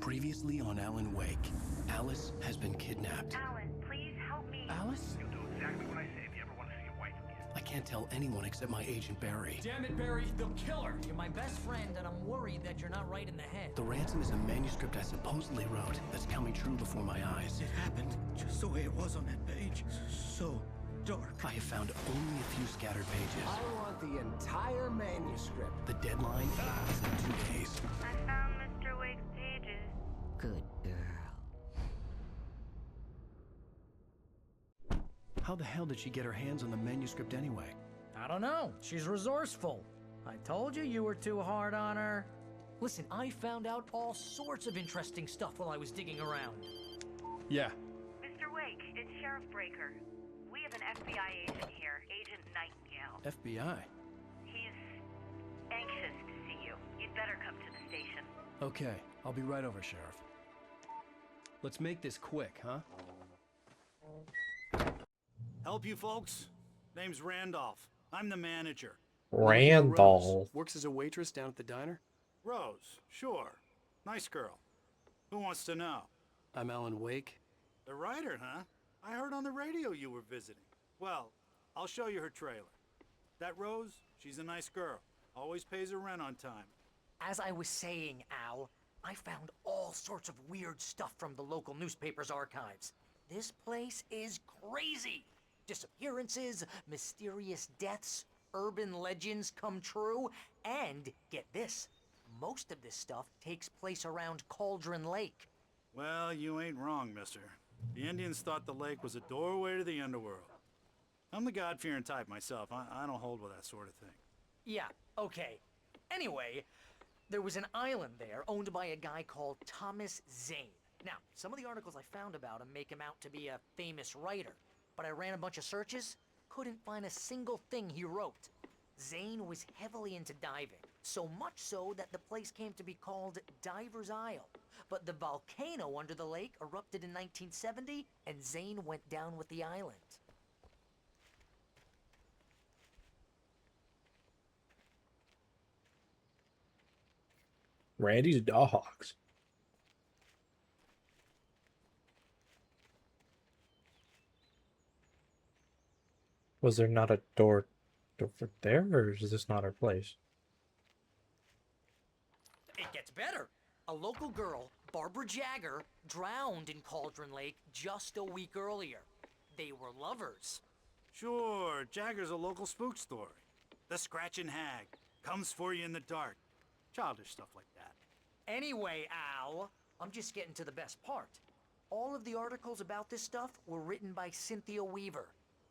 Previously on Alan Wake, Alice has been kidnapped. Alan, please help me. Alice? You'll do exactly what I say if you ever want to see your wife again. I can't tell anyone except my agent Barry. Damn it, Barry, they'll kill her. You're my best friend, and I'm worried that you're not right in the head. The ransom is a manuscript I supposedly wrote that's coming true before my eyes. It happened just the way it was on that page. So dark. I have found only a few scattered pages. I want the entire manuscript. The deadline is in 2 days. I found Mr. Wake's pages. Good girl. How the hell did she get her hands on the manuscript anyway? I don't know. She's resourceful. I told you were too hard on her. Listen, I found out all sorts of interesting stuff while I was digging around. Yeah. Mr. Wake, it's Sheriff Breaker. We have an FBI agent here, Agent Nightingale. FBI? He's anxious to see you. You'd better come to the station. Okay, I'll be right over, Sheriff. Let's make this quick, huh? Help you folks? Name's Randolph. I'm the manager. Randolph. Works as a waitress down at the diner? Rose, sure. Nice girl. Who wants to know? I'm Alan Wake. The writer, huh? I heard on the radio you were visiting. Well, I'll show you her trailer. That Rose, she's a nice girl. Always pays her rent on time. As I was saying, Al, I found all sorts of weird stuff from the local newspaper's archives. This place is crazy. Disappearances, mysterious deaths, urban legends come true, and get this, most of this stuff takes place around Cauldron Lake. Well, you ain't wrong, mister. The Indians thought the lake was a doorway to the underworld. I'm the God-fearing type myself. I don't hold with that sort of thing. Yeah, okay. Anyway, there was an island there owned by a guy called Thomas Zane. Now, some of the articles I found about him make him out to be a famous writer, but I ran a bunch of searches, couldn't find a single thing he wrote. Zane was heavily into diving, so much so that the place came to be called Diver's Isle. But the volcano under the lake erupted in 1970, and Zane went down with the island. Randy's dogs. Was there not a door over there, or is this not our place? It gets better. A local girl, Barbara Jagger, drowned in Cauldron Lake just a week earlier. They were lovers. Sure, Jagger's a local spook story. The Scratching Hag comes for you in the dark. Childish stuff like that. Anyway, Al, I'm just getting to the best part. All of the articles about this stuff were written by Cynthia Weaver.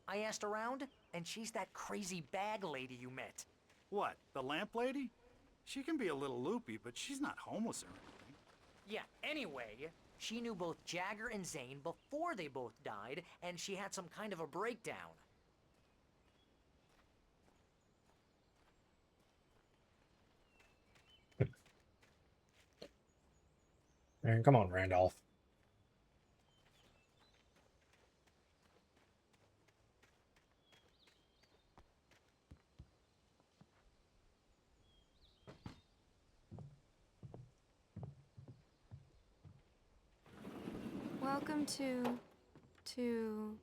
I asked around, and she's that crazy bag lady you met. What, the lamp lady? She can be a little loopy, but she's not homeless or anything. Yeah, anyway, she knew both Jagger and Zane before they both died, and she had some kind of a breakdown. Man, come on, Randolph. Welcome to...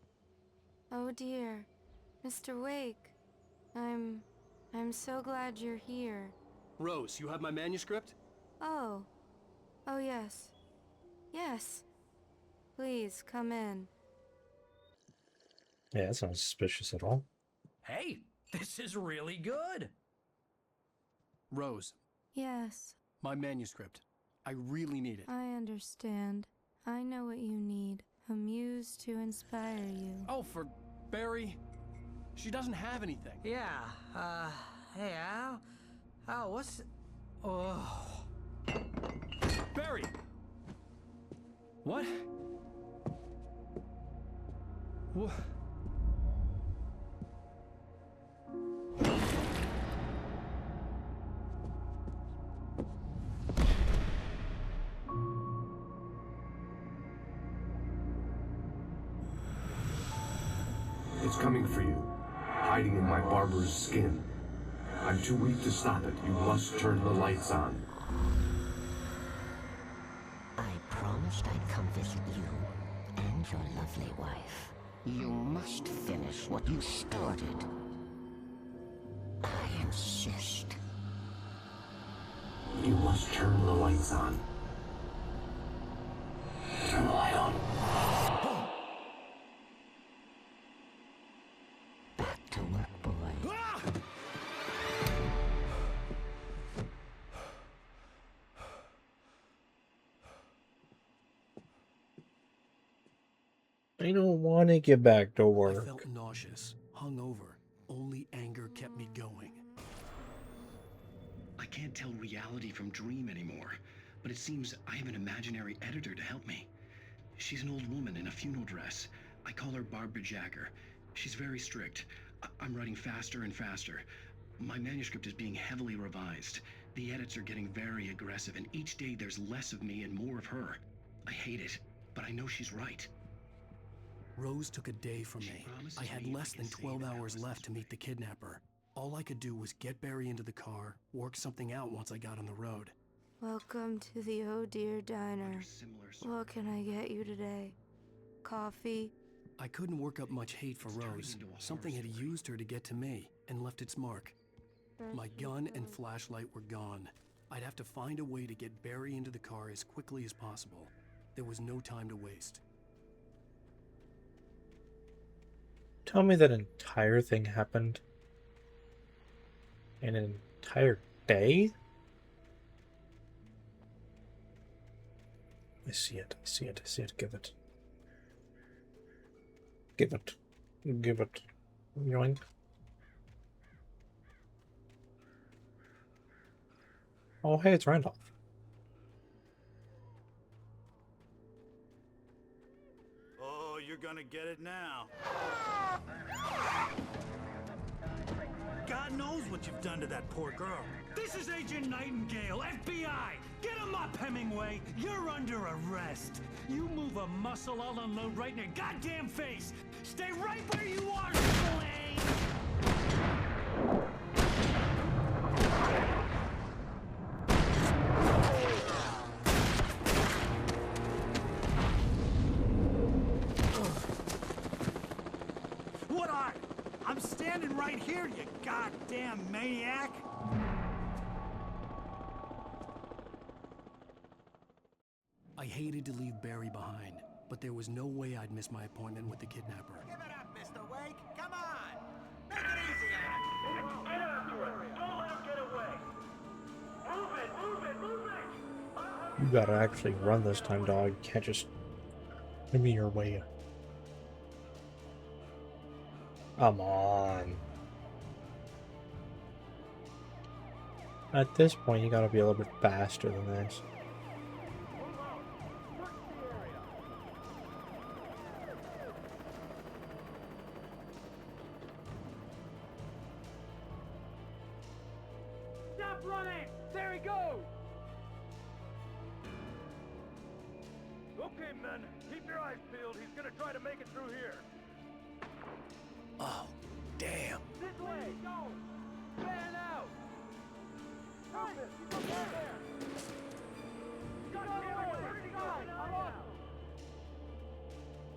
Oh dear, Mr. Wake. I'm so glad you're here. Rose, you have my manuscript? Oh. Oh yes. Yes. Please, come in. Yeah, that's not suspicious at all. Hey, this is really good. Rose, Yes, my manuscript. I really need it. I understand. I know what you need. A muse to inspire you. Oh, for Barry? She doesn't have anything. Yeah, hey, Al? Al, what's... Oh... Barry! What? What? It's coming for you, hiding in my barber's skin. I'm too weak to stop it. You must turn the lights on. promised I'd come visit you and your lovely wife. You must finish what you started. I insist. You must turn the lights on. Turn the light on. Back to work, boy. I don't want to get back to I work. felt nauseous, hungover. Only anger kept me going. I can't tell reality from dream anymore, but it seems I have an imaginary editor to help me. She's an old woman in a funeral dress. I call her Barbara Jacker. She's very strict. I'm writing faster and faster. My manuscript is being heavily revised. The edits are getting very aggressive, and each day there's less of me and more of her. I hate it, but I know she's right. Rose took a day from me. I had less than 12 hours left to meet the kidnapper. All I could do was get Barry into the car, work something out once I got on the road. Welcome to the Oh Dear Diner. What can I get you today? Coffee? I couldn't work up much hate for Rose. Something had used her to get to me and left its mark. My gun and flashlight were gone. I'd have to find a way to get Barry into the car as quickly as possible. There was no time to waste. Tell me that entire thing happened in an entire day? I see it, I see it, I see it. Give it. Give it. Give it. Yoink. Oh, hey, it's Randolph. Oh, you're gonna get it now. God knows what you've done to that poor girl. This is Agent Nightingale, FBI! Get him up, Hemingway! You're under arrest! You move a muscle, I'll unload right in your goddamn face! Stay right where you are, Spillane! What are? I'm standing right here, you goddamn maniac! I hated to leave Barry behind, but there was no way I'd miss my appointment with the kidnapper. Give it up, Mr. Wake. Come on. Make it easy on him. Get after it! Don't let him get away! Move it! Move it! Move it! You gotta actually run this time, dog. You can't just give me your way. Come on. At this point, you gotta be a little bit faster than this. Stop running! There he goes! Okay, men. Keep your eyes peeled. He's gonna try to make it through here. Oh, damn. This way! Go! Fan out! Move it! He's up there! God damn it! Where did he go? I lost him!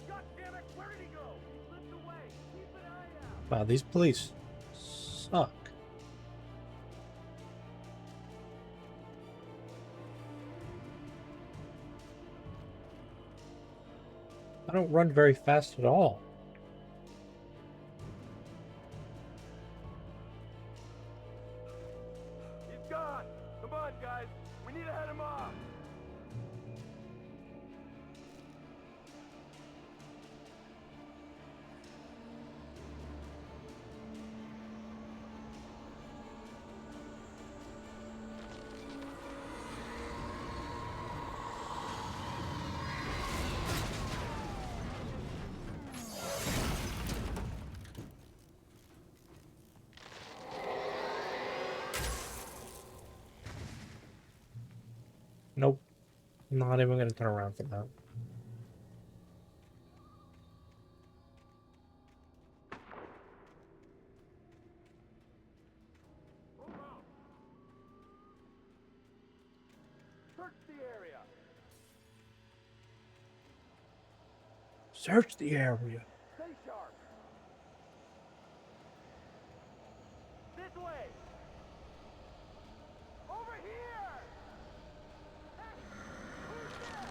God damn it! Where did he go? He slipped away! Keep an eye out! Wow, these police suck. I don't run very fast at all. He's gone! Come on, guys! We need to head him off! Nope. Not even gonna turn around for that. Search the area! Search the area. Stay sharp. This way. Over here. Hey, who's there?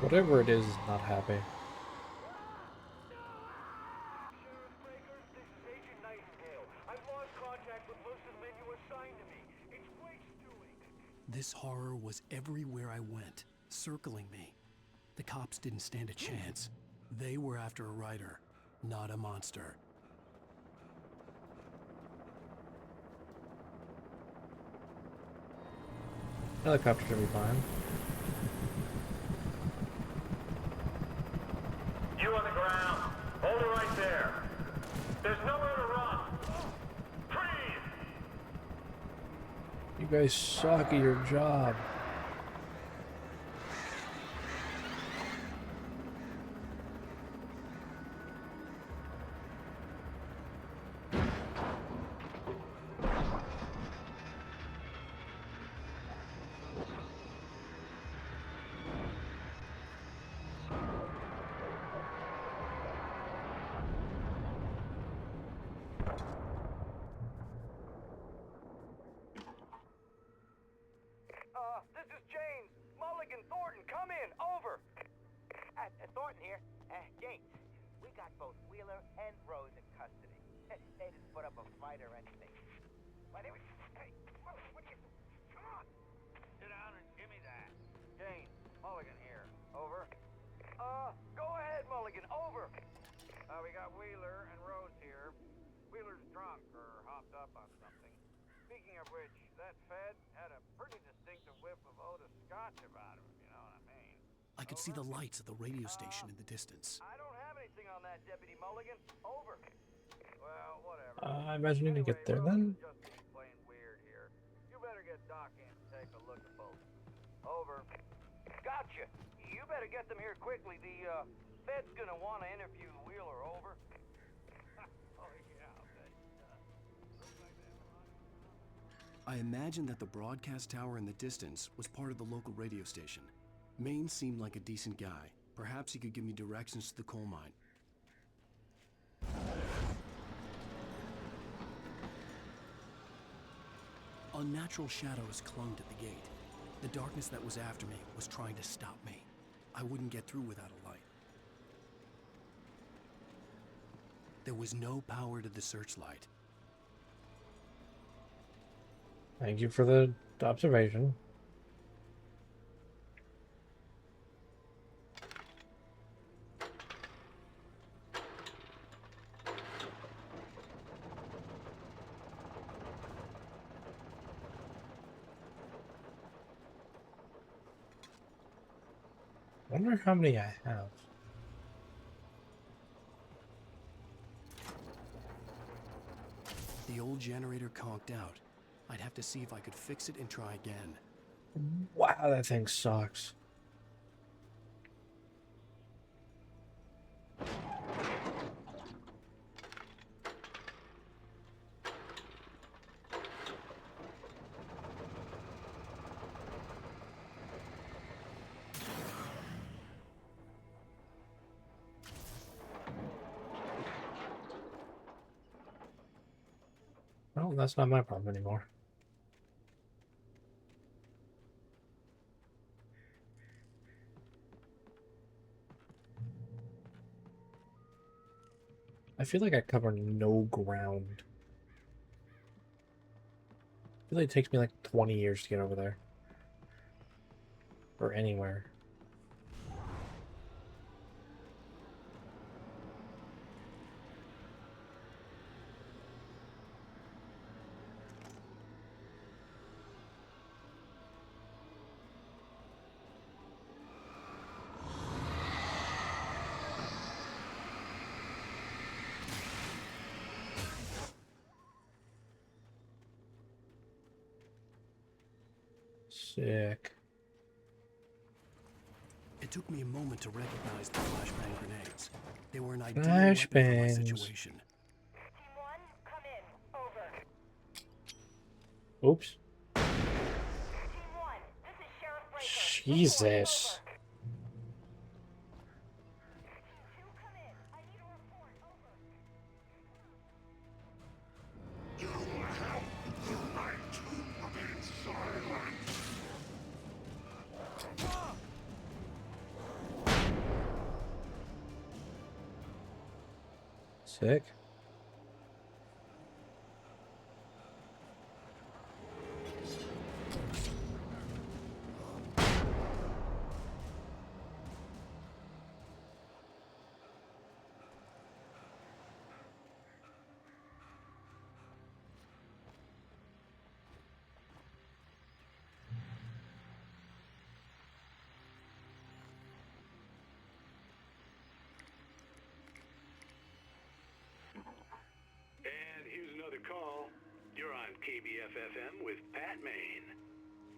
What is Whatever it is not happy. Sheriff Breaker, this is Agent Nightingale. I've lost contact with most of the men you assigned to me. It's Wake's doing. This horror was everywhere I went, circling me. The cops didn't stand a chance. They were after a writer, not a monster. Helicopter should be fine. You on the ground. Hold it right there. There's nowhere to run. Freeze! You guys suck at your job. This is James. Mulligan, Thornton, come in. Over. Thornton here. James, we got both Wheeler and Rose in custody. They didn't put up a fight or anything. Why, they were... Hey, what are you... Come on. Sit down and give me that. James, Mulligan here. Over. Go ahead, Mulligan. Over. We got Wheeler and Rose here. Wheeler's drunk or hopped up on something. Speaking of which, that Fed had a pretty distinctive whiff of Otis Scotch about him, if you know what I mean. I could see the lights of the radio station in the distance. I don't have anything on that, Deputy Mulligan. Over. Well, whatever. I imagine you can get there then. Just being plain weird here. You better get Doc in to take a look at both. Over. Gotcha. You better get them here quickly. The, Fed's gonna want to interview Wheeler. Over. Oh, yeah, I'll bet he does. Looks like they have a lot of... I imagined that the broadcast tower in the distance was part of the local radio station. Maine seemed like a decent guy. Perhaps he could give me directions to the coal mine. Unnatural shadows clung to the gate. The darkness that was after me was trying to stop me. I wouldn't get through without a light. There was no power to the searchlight. Thank you for the observation. I wonder how many I have. The old generator conked out. I'd have to see if I could fix it and try again. Wow, that thing sucks. Well, that's not my problem anymore. I feel like I cover no ground. I feel like it takes me like 20 years to get over there. Or anywhere. Sick. It took me a moment to recognize the flashbang grenades. They were an ideal weapon for my Flashbangs. situation. Team 1, come in. Over. Oops. Team 1, this is Sheriff Breaker. Jesus. Team 2, come in. I need a report. Over. Sick. And here's another call. You're on KBF-FM with Pat Maine.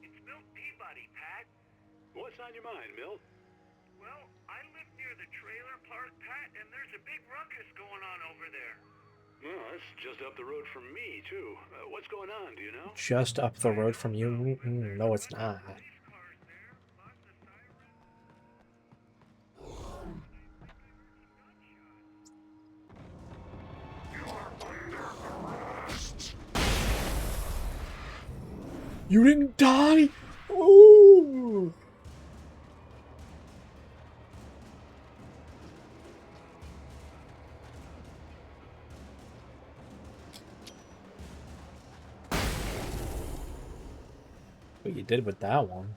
It's Milt Peabody, Pat. What's on your mind, Milt? Well, I live near the trailer park, Pat, and there's a big ruckus going on over there. Well, that's just up the road from me, too. What's going on, do you know? Just up the road from you? No, it's not. You didn't die? Ooh. What you did with that one?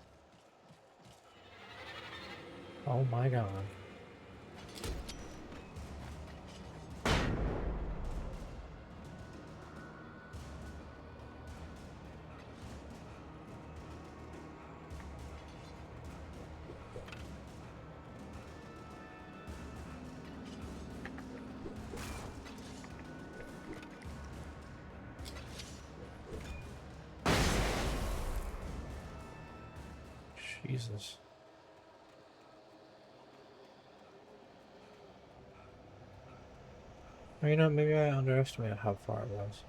Oh my god. Jesus. You know, maybe I underestimated how far it was.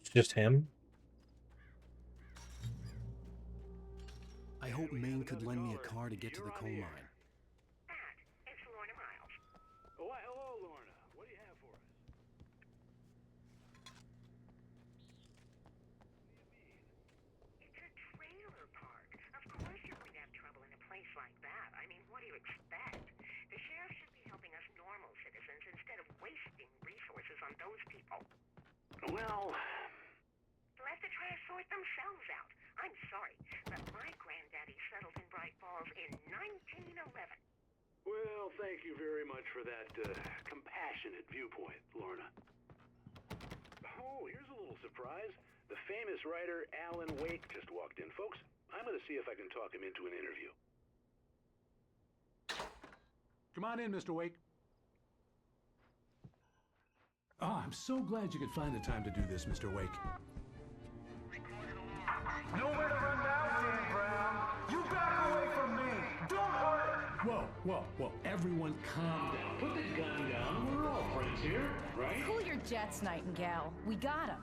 It's just him? I hope Maine could lend me a car to get to the coal mine. It's Lorna Miles. Oh, hello, Lorna. What do you have for us? It's a trailer park. Of course you're going to have trouble in a place like that. I mean, what do you expect? The sheriff should be helping us normal citizens instead of wasting resources on those people. Well, They'll have to try to sort themselves out. I'm sorry, but my granddaddy settled in Bright Falls in 1911. well, thank you very much for that compassionate viewpoint, Lorna. Oh, here's a little surprise. The famous writer Alan Wake just walked in. Folks, I'm going to see if I can talk him into an interview. Come on in, Mr. Wake. Oh, I'm so glad you could find the time to do this, Mr. Wake. Nowhere to run now, Dan Brown. You back away from me. Don't hurt. Whoa. Everyone calm down. Put the gun down. We're all friends here, right? Cool your jets, Nightingale. We got him.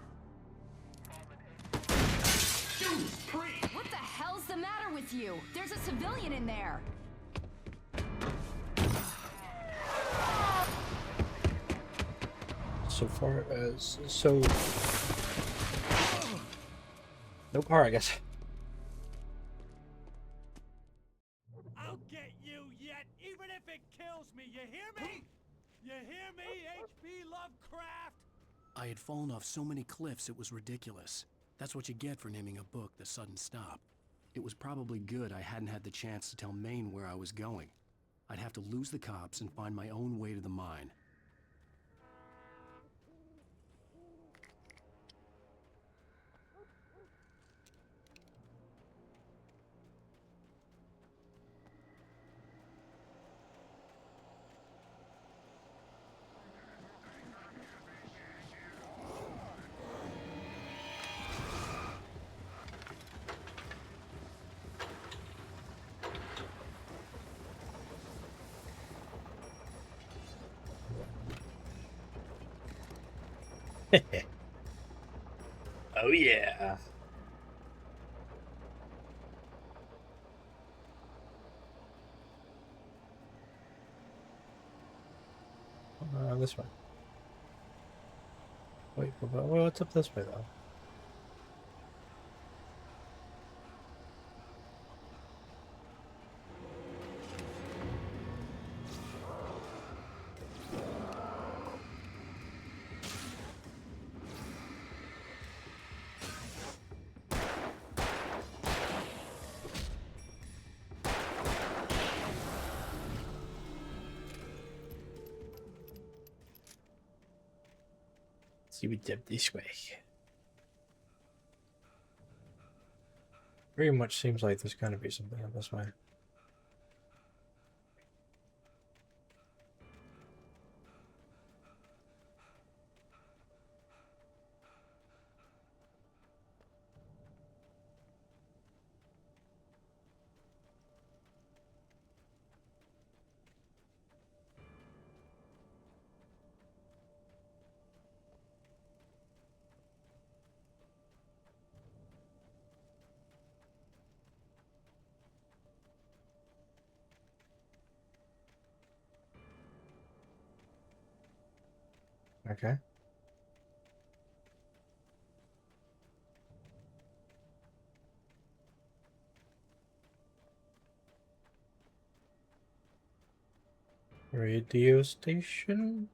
Judas Priest! What the hell's the matter with you? There's a civilian in there. So far as so no car, I guess. I'll get you yet, even if it kills me. You hear me? You hear me, H.P. Lovecraft? I had fallen off so many cliffs it was ridiculous. That's what you get for naming a book The Sudden Stop. It was probably good I hadn't had the chance to tell Maine where I was going. I'd have to lose the cops and find my own way to the mine. Oh yeah. This way. Wait, what's up this way though? See we dip this way. Very much seems like there's gonna be something on this way. Okay. Radio station?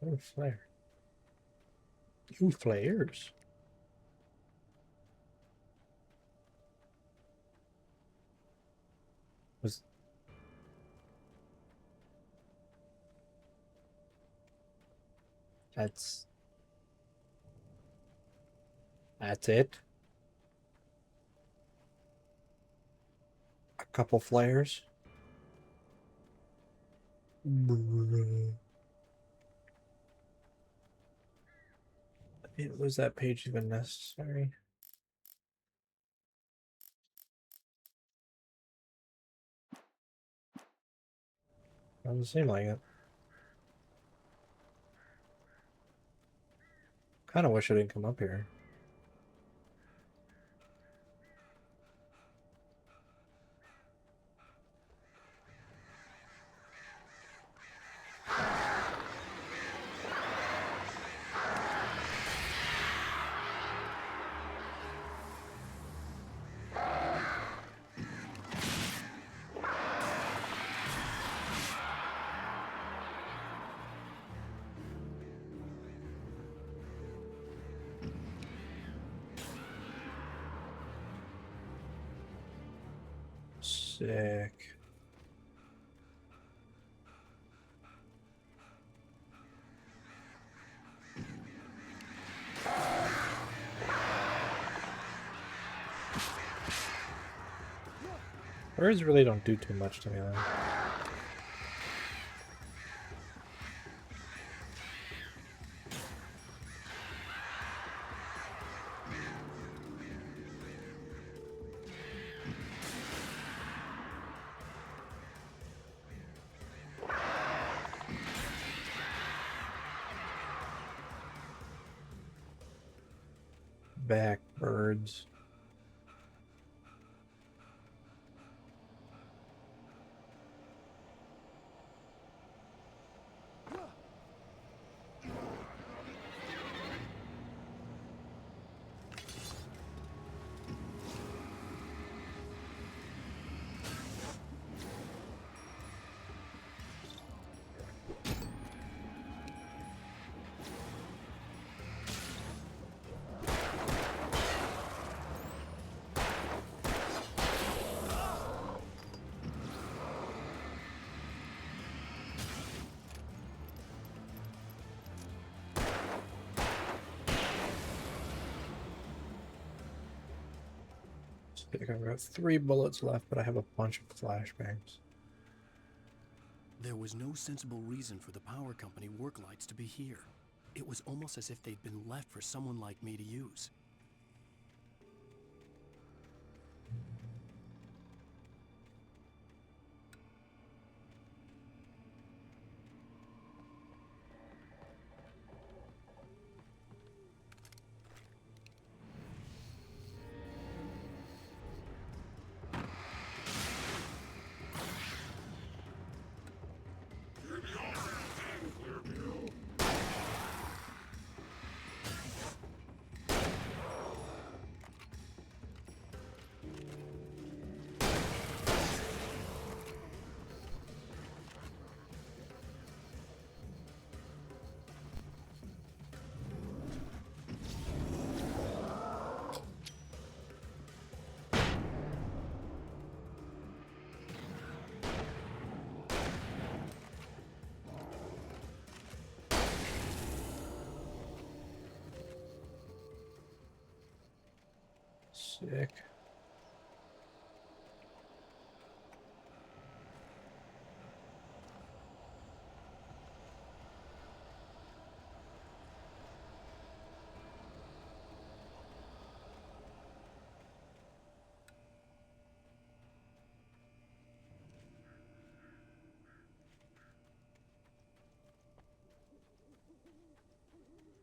Oh, flare. Ooh, flares. Was that's it? A couple flares? Was that page even necessary? Doesn't seem like it. Kind of wish I didn't come up here. Sick. Birds really don't do too much to me though. Back birds. I think I've got 3 bullets left, but I have a bunch of flashbangs. There was no sensible reason for the power company work lights to be here. It was almost as if they'd been left for someone like me to use. Sick.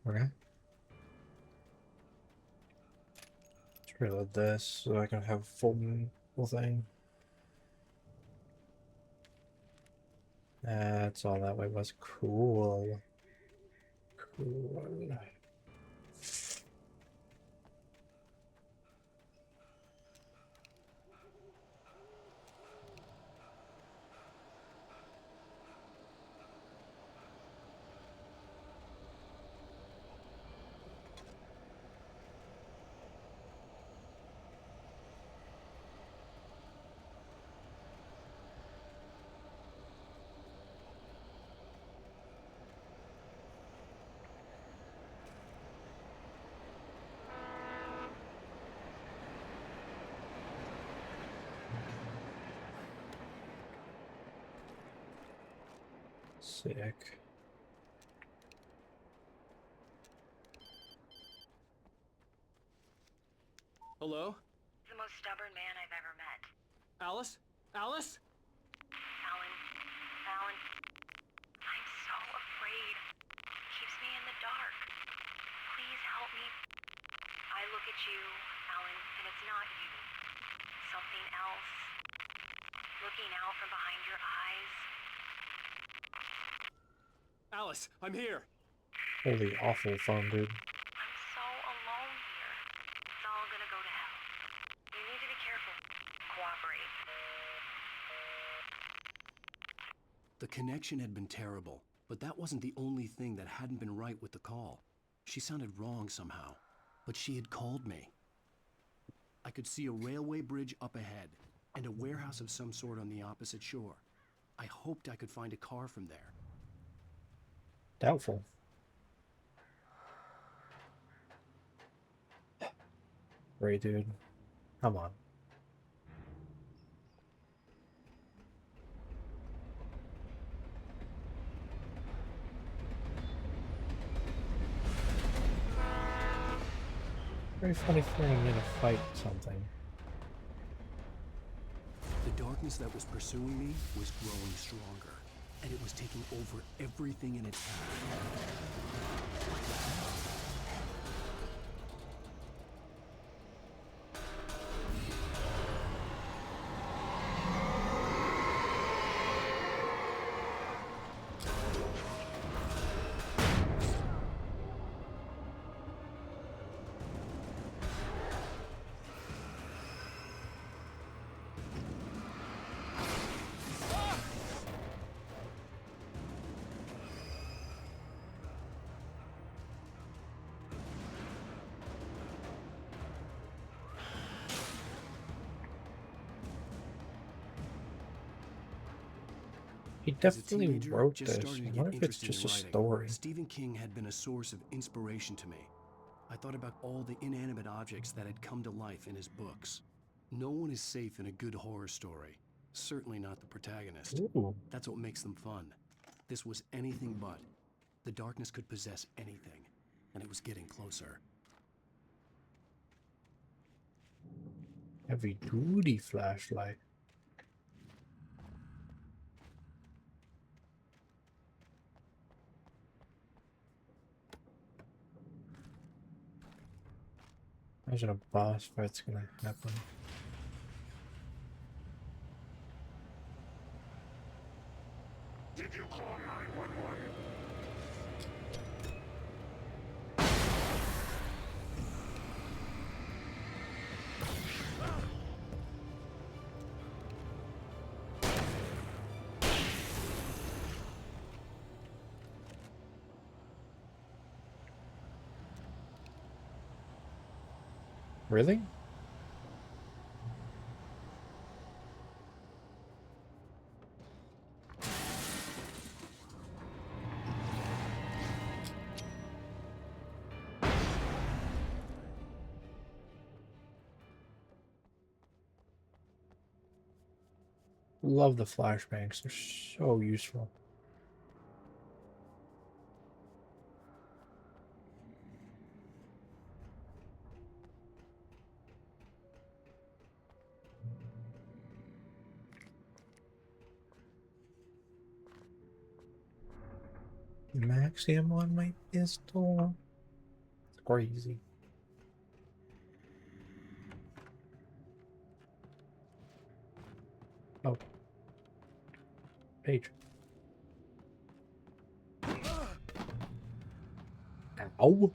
Okay. Let's reload this so I can have full thing. That's all that way was. Cool. Cool. Sick. Hello? He's the most stubborn man I've ever met. Alice? Alice? Alan. Alan. I'm so afraid. He keeps me in the dark. Please help me. I look at you, Alan, and it's not you. Something else. Looking out from behind your eyes. Alice, I'm here. Holy awful phone, dude. I'm so alone here. It's all gonna go to hell. You need to be careful. Cooperate. The connection had been terrible, but that wasn't the only thing that hadn't been right with the call. She sounded wrong somehow, but she had called me. I could see a railway bridge up ahead, and a warehouse of some sort on the opposite shore. I hoped I could find a car from there. Doubtful. Ray, dude. Come on. Very funny feeling me to fight something. The darkness that was pursuing me was growing stronger, and it was taking over everything in its path. He As a definitely teenager, wrote just this. started to I get wonder if it's interested just in a writing. story. Stephen King had been a source of inspiration to me. I thought about all the inanimate objects that had come to life in his books. No one is safe in a good horror story. Certainly not the protagonist. Ooh. That's what makes them fun. This was anything but. The darkness could possess anything, and it was getting closer. Heavy duty flashlight. Imagine a boss fight's gonna happen. Did you call 911? Really? Love the flashbangs, they're so useful. Max ammo on my pistol. It's crazy. Oh. Page. Ow.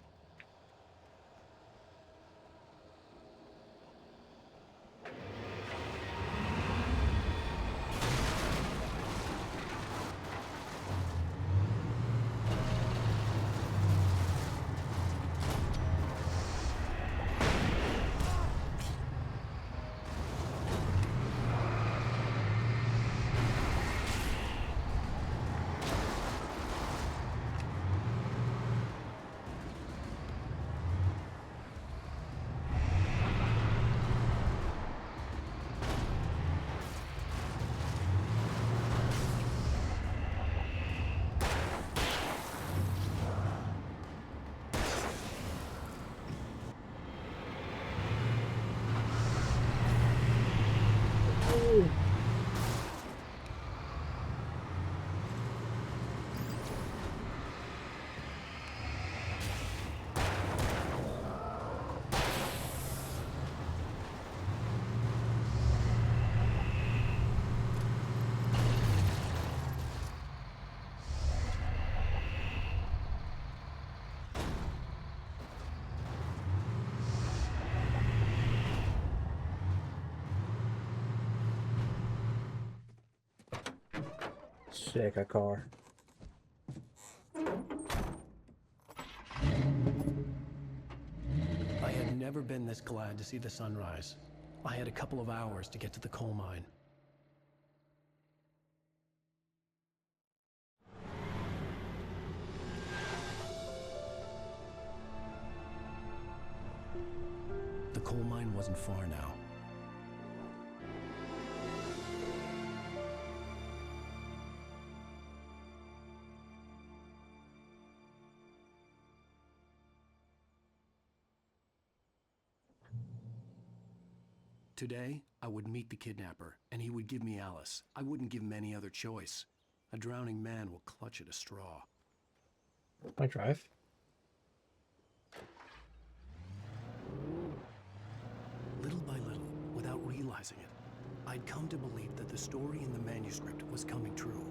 Sick, a car. I had never been this glad to see the sunrise. I had a couple of hours to get to the coal mine. The coal mine wasn't far now. Today, I would meet the kidnapper, and he would give me Alice. I wouldn't give him any other choice. A drowning man will clutch at a straw. I drive. Little by little, without realizing it, I'd come to believe that the story in the manuscript was coming true.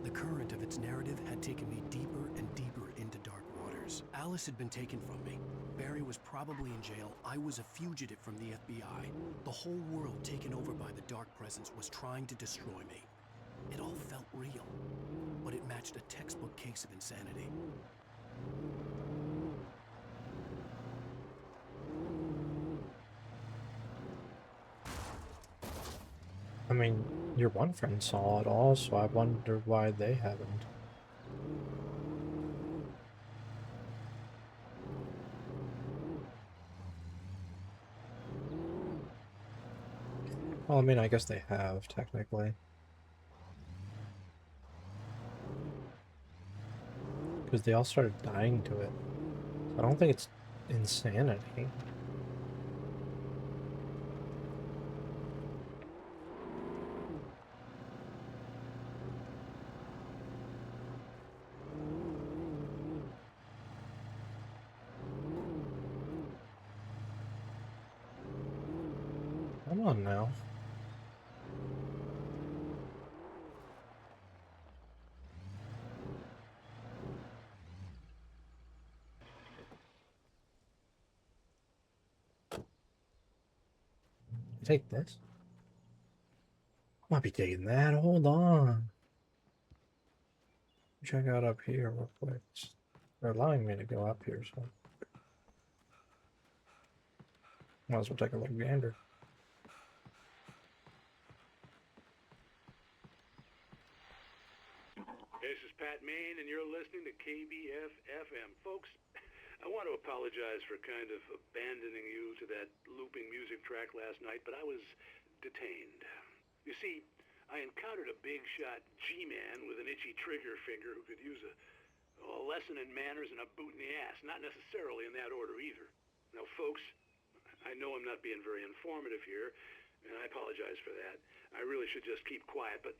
The current of its narrative had taken me deeper and deeper into dark waters. Alice had been taken from me. Barry was probably in jail. I was a fugitive from the FBI. The whole world taken over by the Dark Presence was trying to destroy me. It all felt real, but it matched a textbook case of insanity. I mean, your one friend saw it all, so I wonder why they haven't. Well, I mean, I guess they have, technically. Because they all started dying to it. I don't think it's insanity. Come on now. Take this. Might be taking that. Hold on. Check out up here real quick. They're allowing me to go up here, so might as well take a look gander. This is Pat Main, and you're listening to KBF-FM. Folks, I want to apologize for kind of abandoning you to that looping music track last night, but I was detained. You see, I encountered a big-shot G-man with an itchy trigger finger who could use a lesson in manners and a boot in the ass. Not necessarily in that order either. Now, folks, I know I'm not being very informative here, and I apologize for that. I really should just keep quiet, but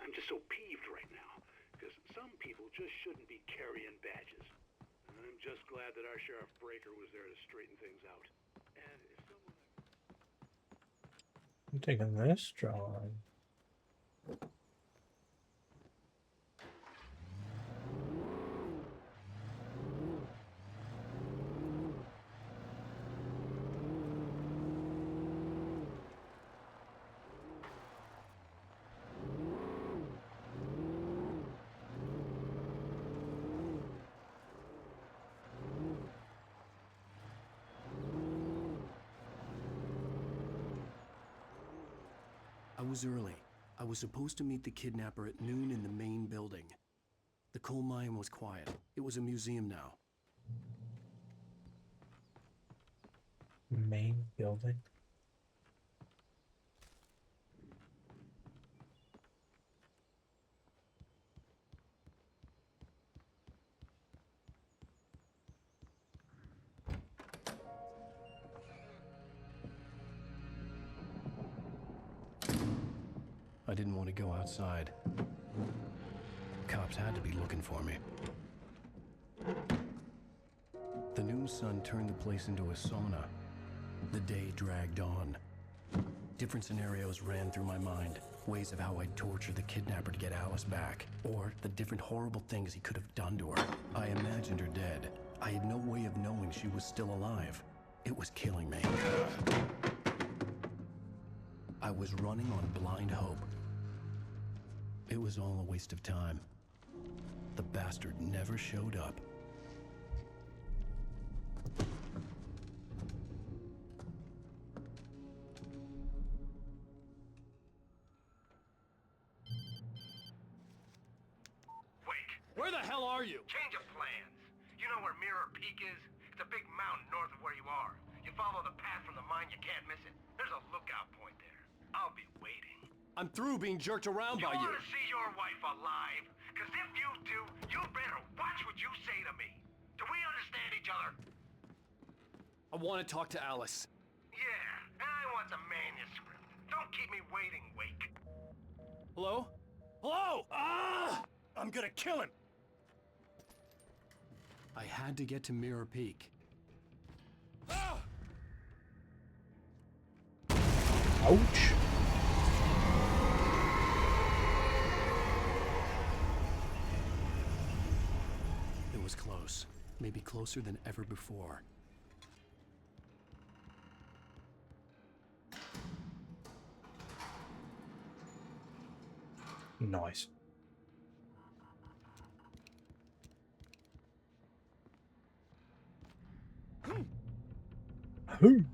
I'm just so peeved right now, because some people just shouldn't be carrying badges. And I'm just glad that our Sheriff Breaker was there to straighten things out. And if someone... I'm taking this drawing. I was early. I was supposed to meet the kidnapper at noon in the main building. The coal mine was quiet. It was a museum now. Main building? I didn't want to go outside. Cops had to be looking for me. The noon sun turned the place into a sauna. The day dragged on. Different scenarios ran through my mind. Ways of how I'd torture the kidnapper to get Alice back. Or the different horrible things he could have done to her. I imagined her dead. I had no way of knowing she was still alive. It was killing me. I was running on blind hope. It was all a waste of time. The bastard never showed up. Wait, where the hell are you? Change of plans. You know where Mirror Peak is? It's a big mountain north of where you are. You follow the path from the mine, you can't miss it. There's a lookout point there. I'll be waiting. I'm through being jerked around by you. You want to see your wife alive? Because if you do, you better watch what you say to me. Do we understand each other? I want to talk to Alice. Yeah, and I want the manuscript. Don't keep me waiting, Wake. Hello? Hello! Ah! I'm gonna kill him! I had to get to Mirror Peak. Ah! Ouch. It was close. Maybe closer than ever before. Nice. Who?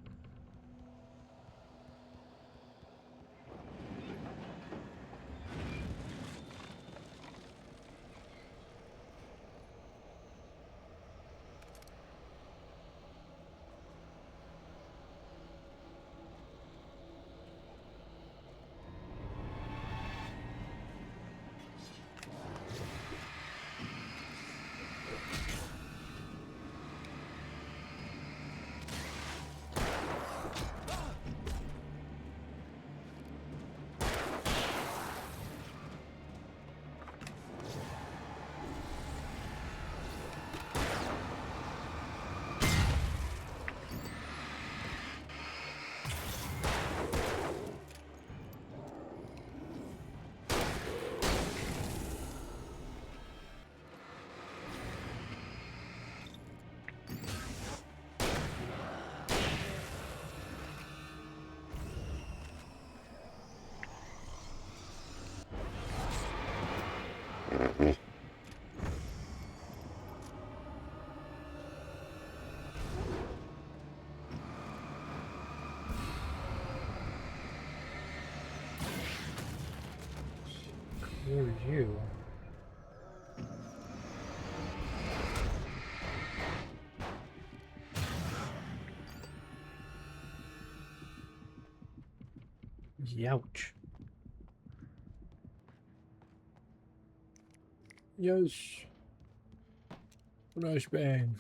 you. Youch. Yes. Nice bang.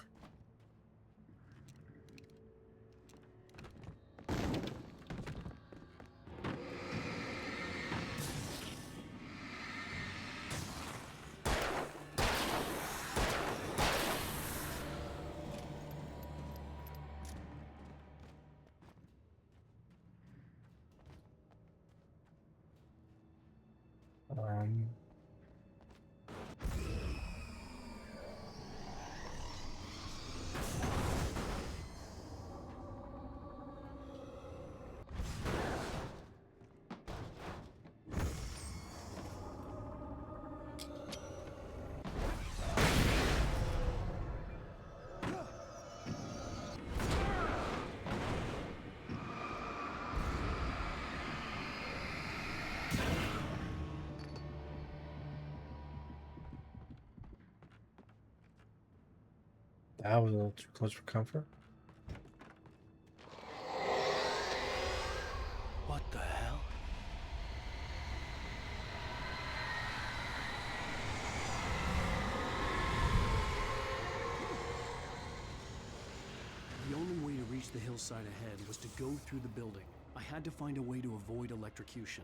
Um. That was a little too close for comfort. What the hell? The only way to reach the hillside ahead was to go through the building. I had to find a way to avoid electrocution.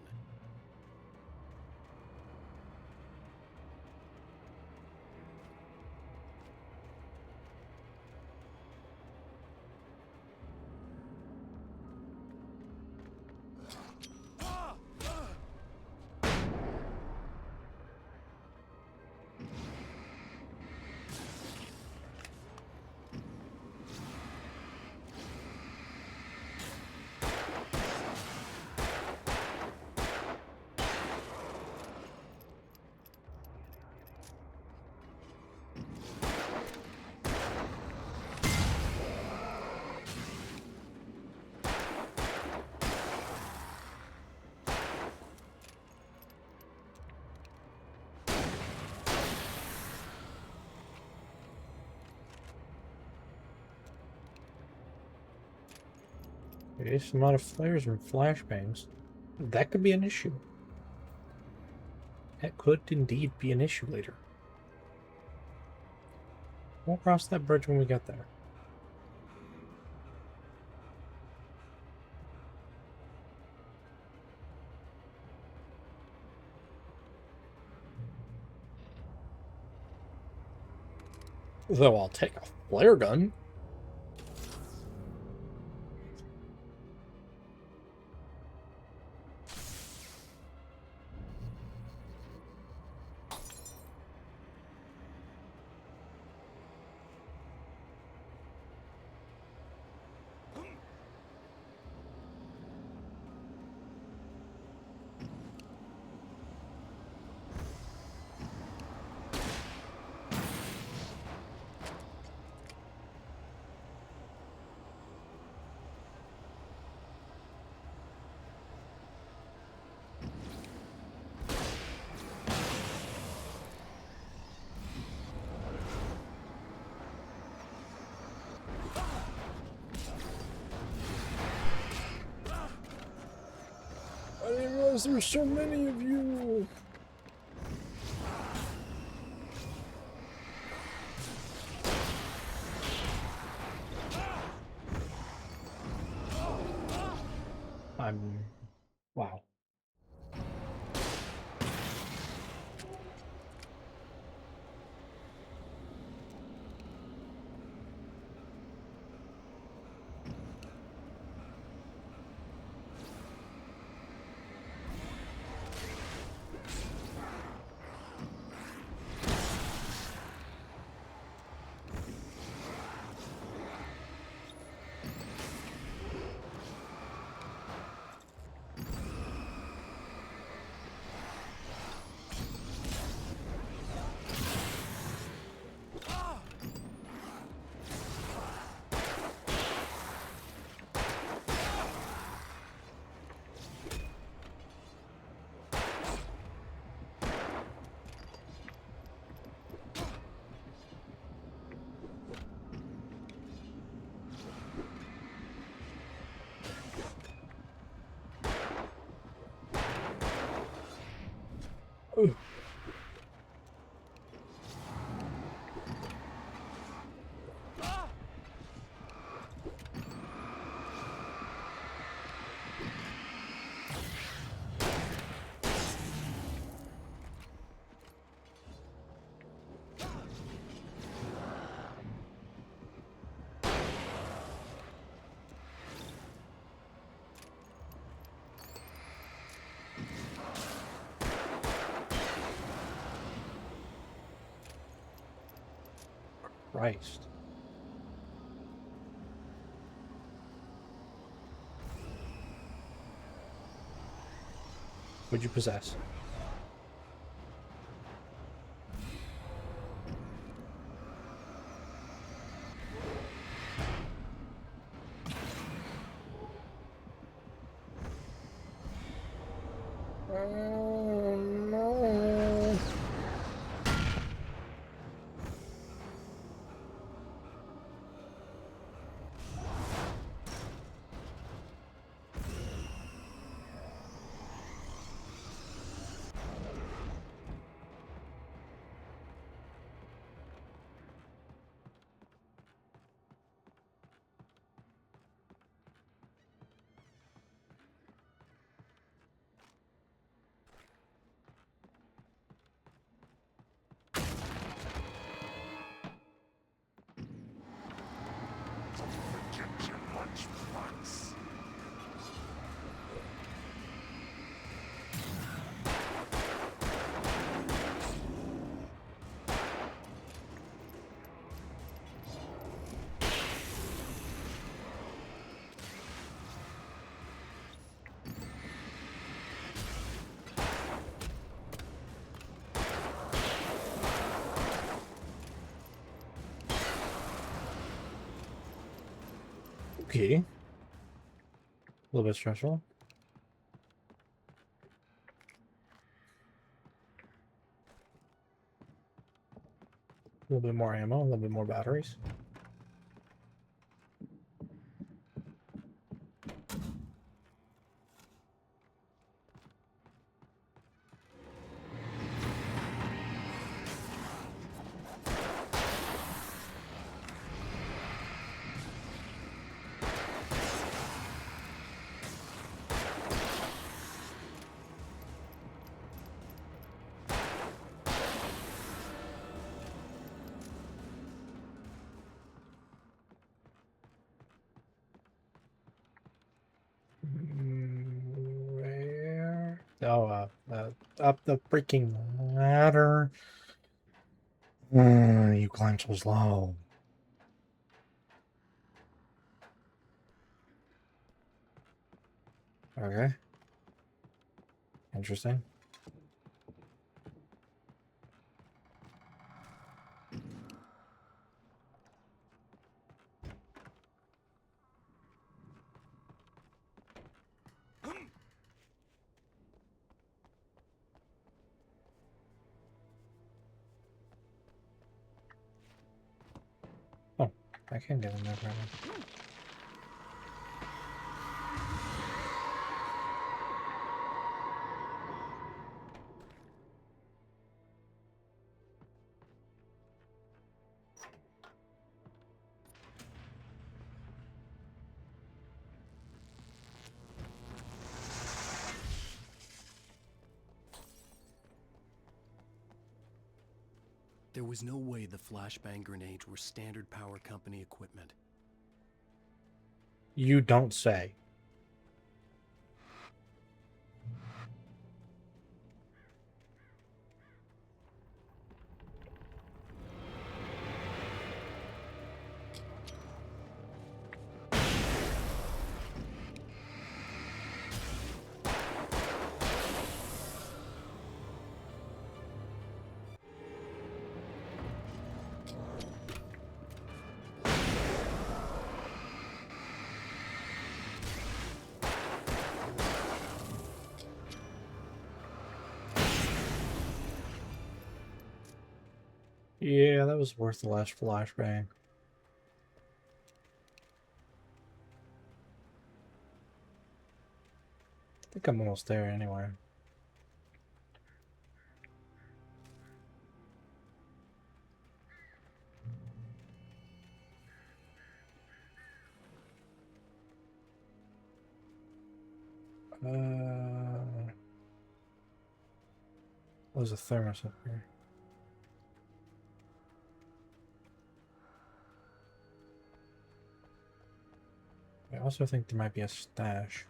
Okay, some lot of flares and flashbangs. That could be an issue. That could indeed be an issue later. We'll cross that bridge when we get there. Though I'll take a flare gun. I didn't realize there were so many of you. Wow. Christ. What'd you possess? Oh no. Okay. A little bit stressful. A little bit more ammo, a little bit more batteries. Where? Oh, up the freaking ladder. You climb so slow. Okay. Interesting. Oh, I can get in there apparently. There was no way the flashbang grenades were standard power company equipment. You don't say. Yeah, that was worth the last flashbang. I think I'm almost there anyway. There's a thermos up here. I also think there might be a stash.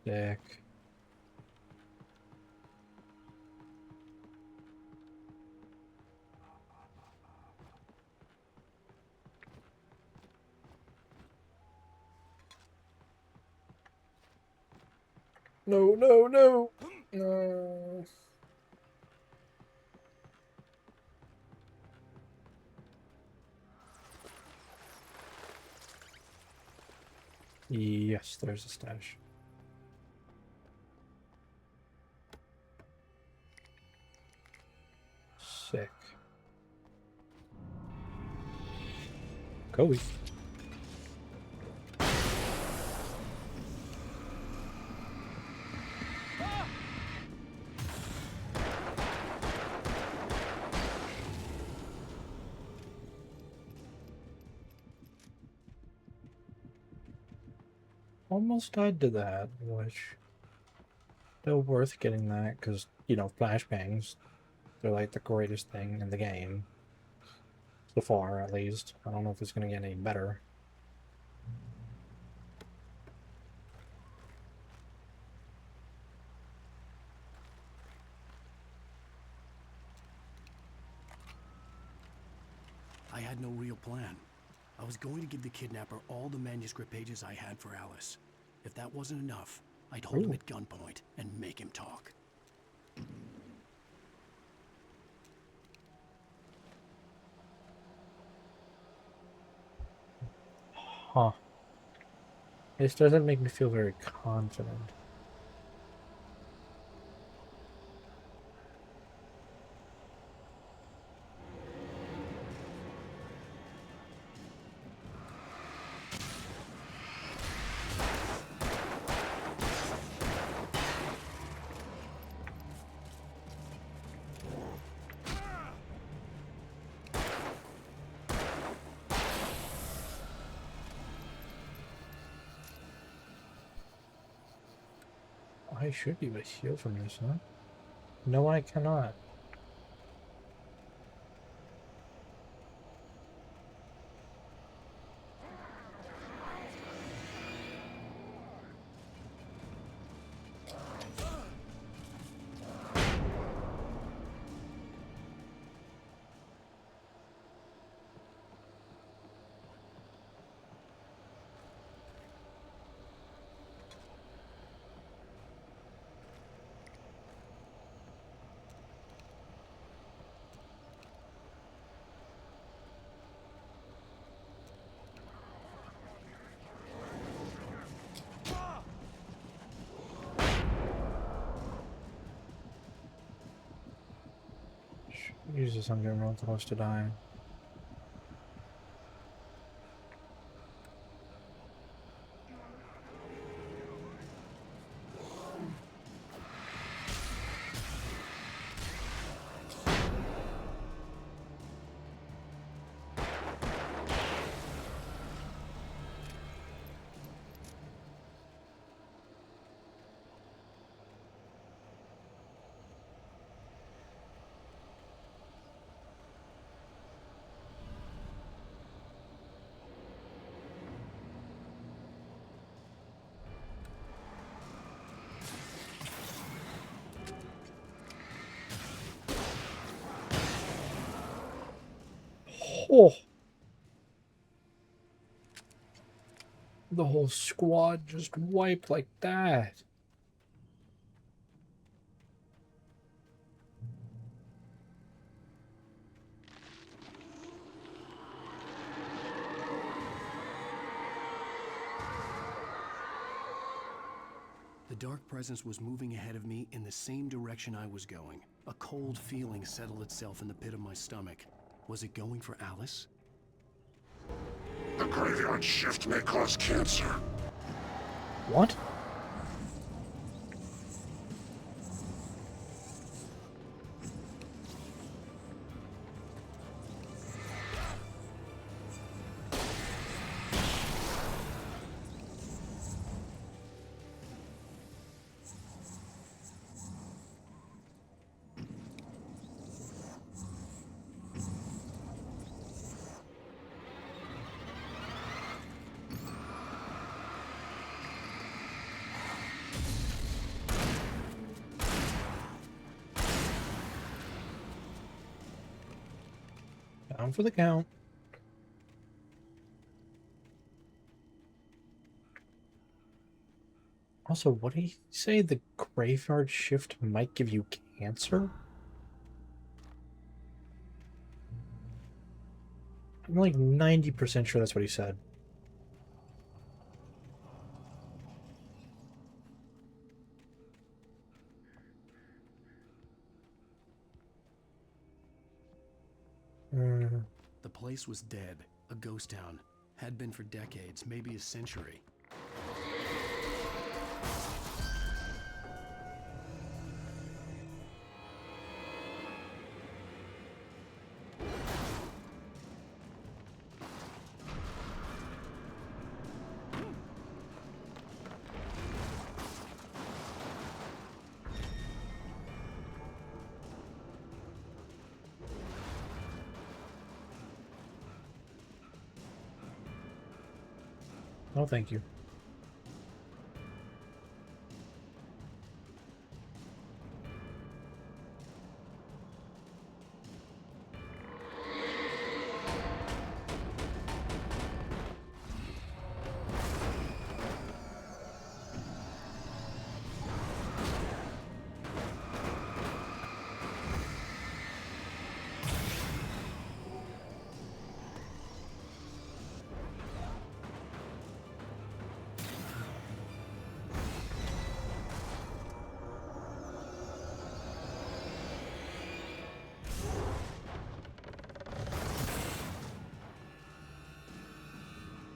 Dick. No, no, no! No. Yes, there's a stash. Sick. Kobe. Almost died to that, which still worth getting that because, you know, flashbangs, they're like the greatest thing in the game. So far, at least. I don't know if it's going to get any better. I had no real plan. I was going to give the kidnapper all the manuscript pages I had for Alice. If that wasn't enough, I'd hold him at gunpoint and make him talk. Huh. This doesn't make me feel very confident. I should be able to heal from this, huh? No, I cannot. Jesus, I'm getting real close to dying. Oh! The whole squad just wiped like that. The dark presence was moving ahead of me in the same direction I was going. A cold feeling settled itself in the pit of my stomach. Was it going for Alice? The graveyard shift may cause cancer. What? Down for the count. Also, what did he say? The graveyard shift might give you cancer? I'm like 90% sure that's what he said. The place was dead, a ghost town. Had been for decades, maybe a century. No, thank you.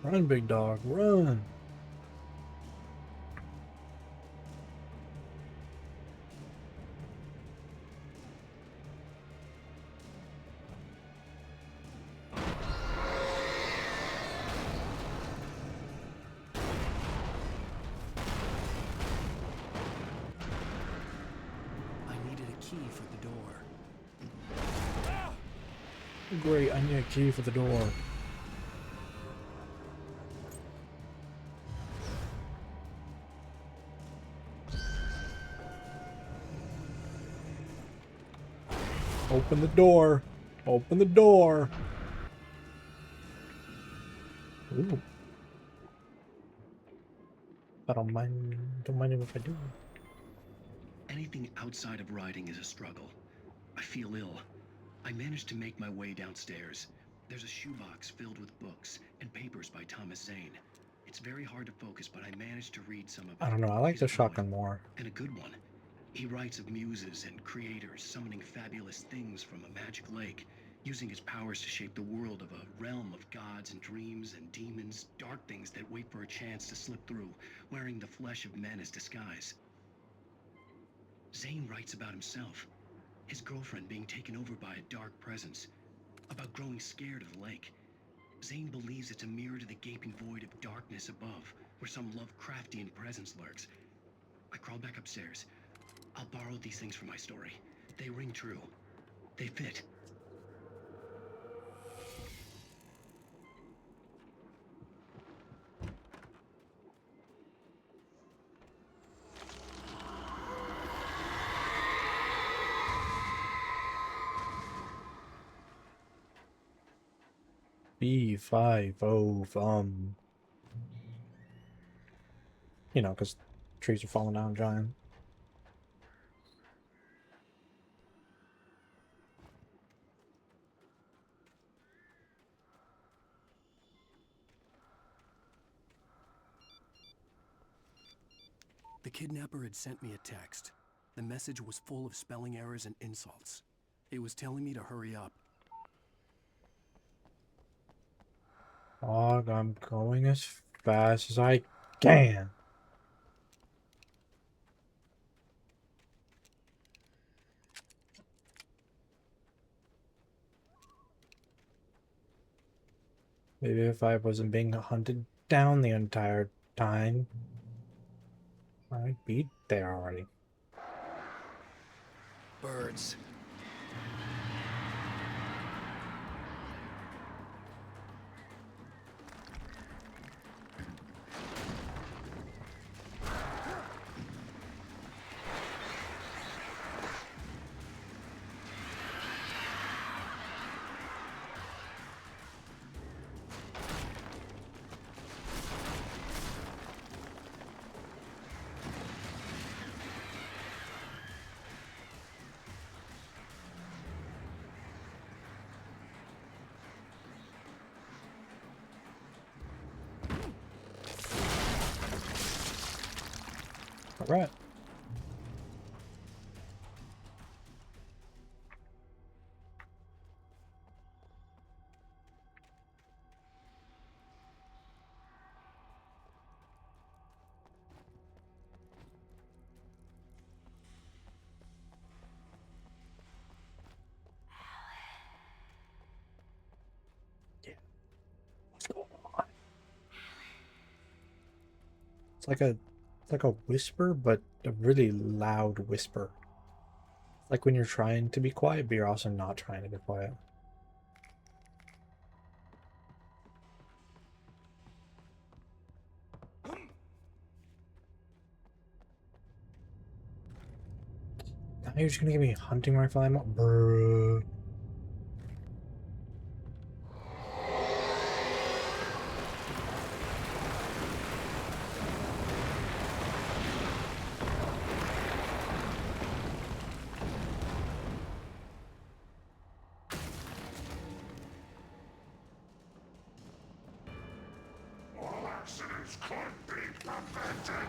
Run, big dog, run! I needed a key for the door. Great, I need a key for the door. Open the door. Open the door. Ooh. I don't mind if I do. Anything outside of riding is a struggle. I feel ill. I managed to make my way downstairs. There's a shoebox filled with books and papers by Thomas Zane. It's very hard to focus, but I managed to read some of it. I don't know, I like the shotgun more. And a good one. He writes of muses and creators summoning fabulous things from a magic lake, using his powers to shape the world of a realm of gods and dreams and demons, dark things that wait for a chance to slip through, wearing the flesh of men as disguise. Zane writes about himself, his girlfriend being taken over by a dark presence, about growing scared of the lake. Zane believes it's a mirror to the gaping void of darkness above, where some Lovecraftian presence lurks. I crawl back upstairs. I'll borrow these things for my story. They ring true. They fit. B5 you know, because trees are falling down giant. The kidnapper had sent me a text. The message was full of spelling errors and insults. It was telling me to hurry up. Dog, I'm going as fast as I can. Maybe if I wasn't being hunted down the entire time, I'd be there already. Birds. Alright. It's like a whisper, but a really loud whisper. Like when you're trying to be quiet, but you're also not trying to be quiet. Now you're just gonna give me a hunting rifle ammo? Bruh. All accidents can't be prevented.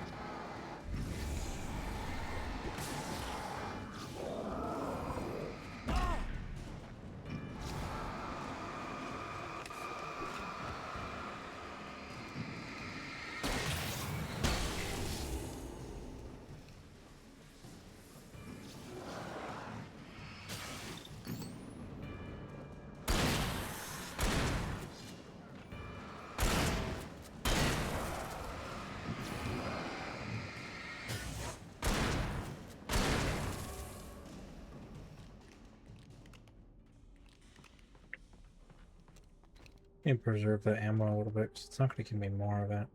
And preserve the ammo a little bit, 'cause it's not going to give me more of it.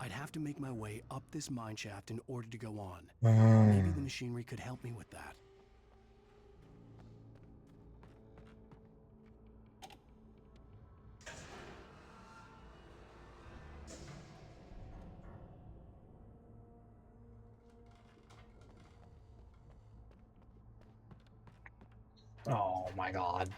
I'd have to make my way up this mine shaft in order to go on. Mm. Maybe the machinery could help me with that. Oh my god.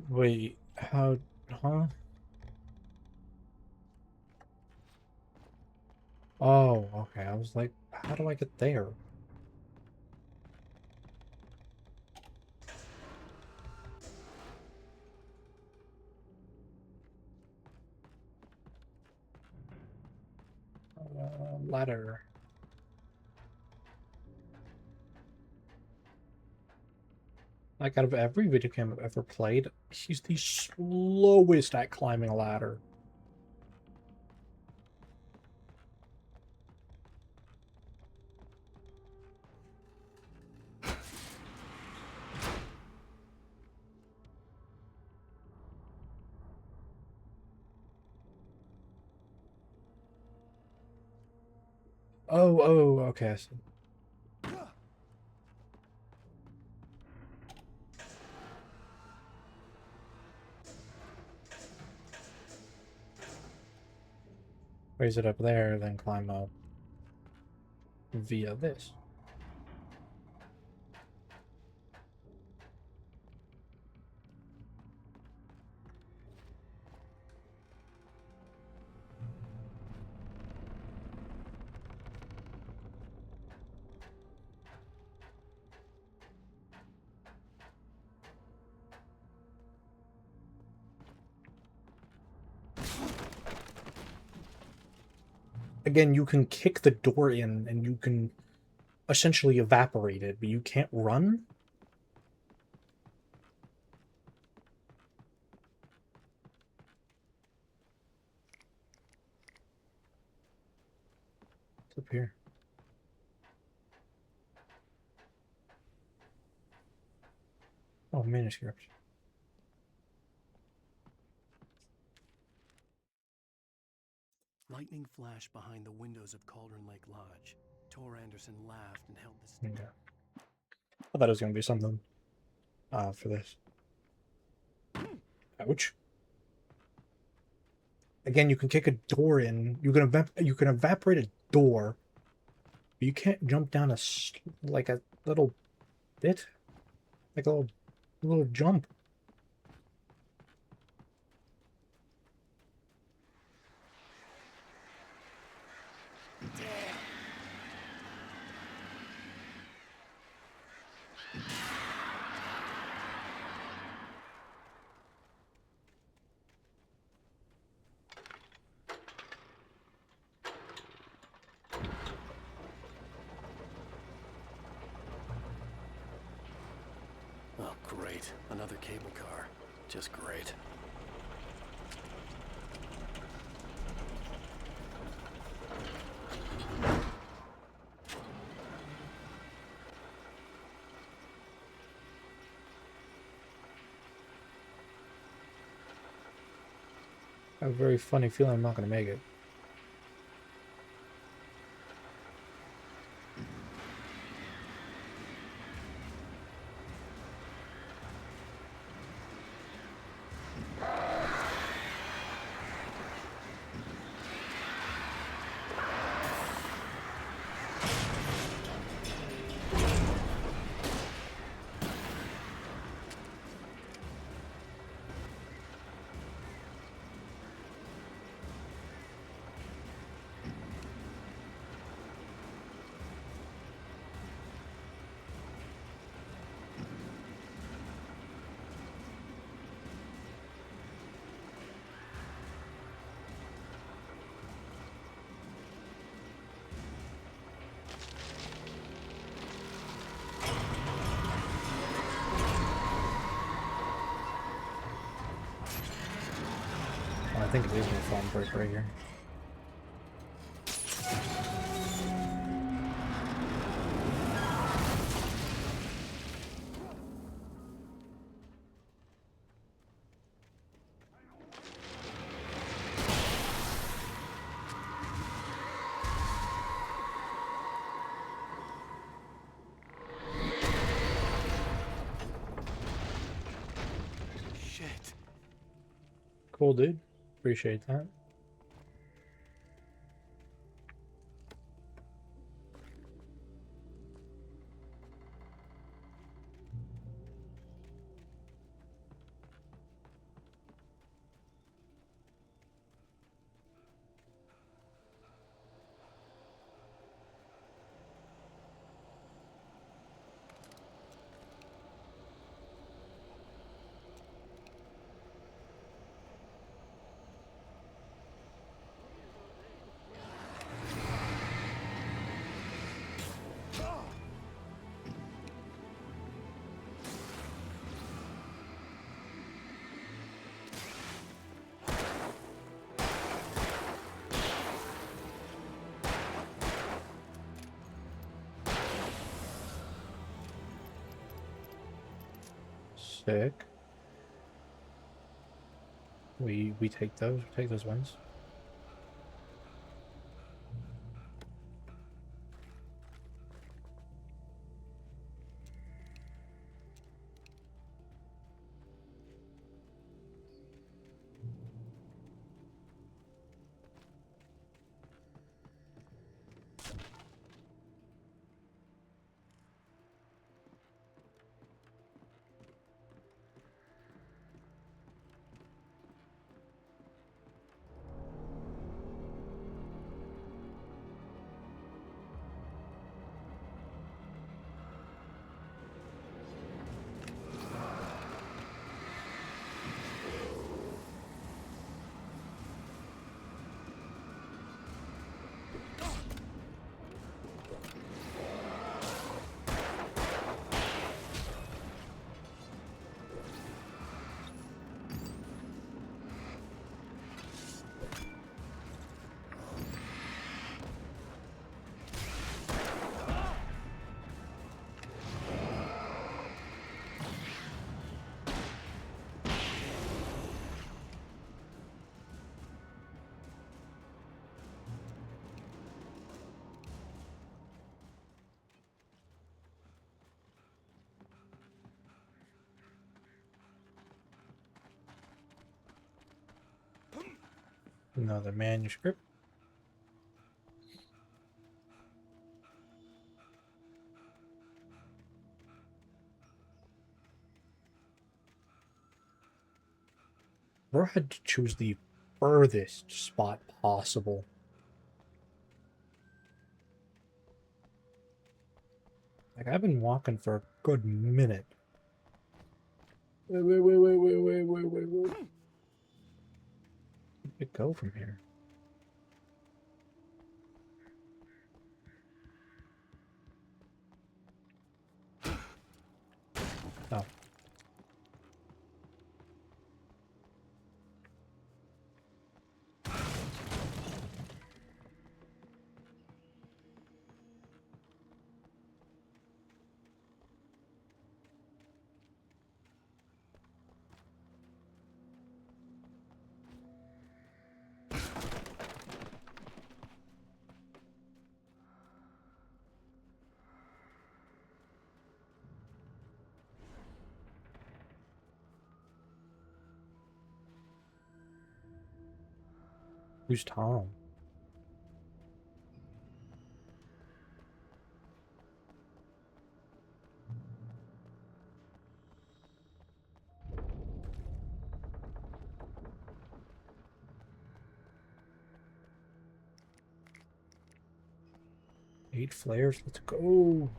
Wait, how, huh? Oh, okay, I was like, how do I get there? Ladder. Like, out of every video game I've ever played, he's the slowest at climbing a ladder. Oh, okay, I see. Raise it up there, then climb up via this. again, you can kick the door in and you can essentially evaporate it, but you can't run? What's up here? Oh, manuscript. Lightning flashed behind the windows of Cauldron Lake Lodge. Tor Anderson laughed and held the stick. Okay. I thought it was going to be something for this. Ouch. Again, you can kick a door in. You can evaporate a door, but you can't jump down like a little bit, like a little jump. Oh, great. Another cable car. Just great. I have a very funny feeling I'm not going to make it. I think it is going to fall and break right here. Shit. Cool, dude. Appreciate that. Sick. We take those. We take those ones. Another manuscript. Bro had to choose the furthest spot possible. Like, I've been walking for a good minute. Wait. Where did it go from here? Oh. Who's Tom? Eight flares, let's go.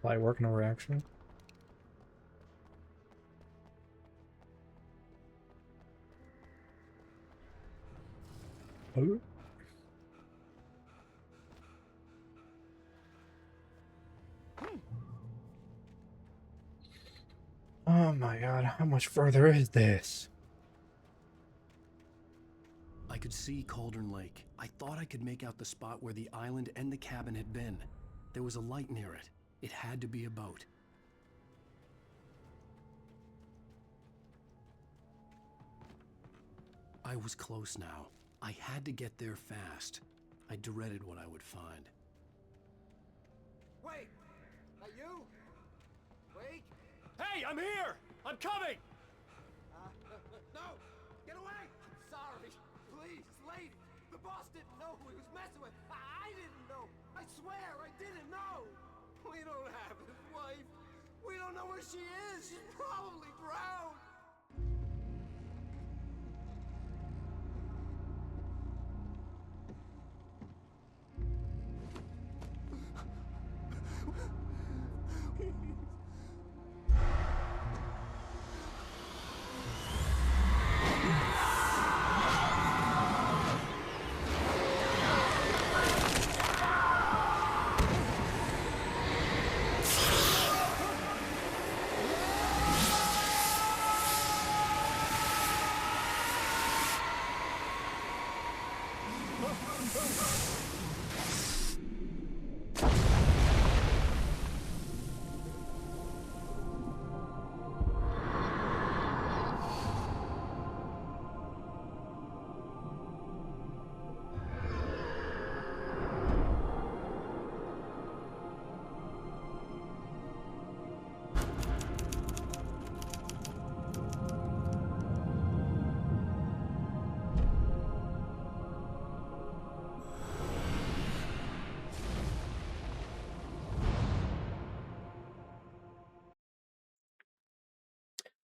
Light work, no reaction. Oh. Oh my god, how much further is this? I could see Cauldron Lake. I thought I could make out the spot where the island and the cabin had been. There was a light near it. It had to be a boat. I was close now. I had to get there fast. I dreaded what I would find. Wait! That you? Wait! Hey, I'm here! I'm coming! No! Get away! I'm sorry. Please, lady. The boss didn't know who he was messing with. I didn't know. I swear, I didn't know. We don't have his wife. We don't know where she is. She's probably drowned.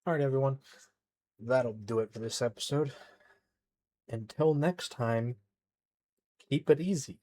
Alright, everyone. That'll do it for this episode. Until next time, keep it easy.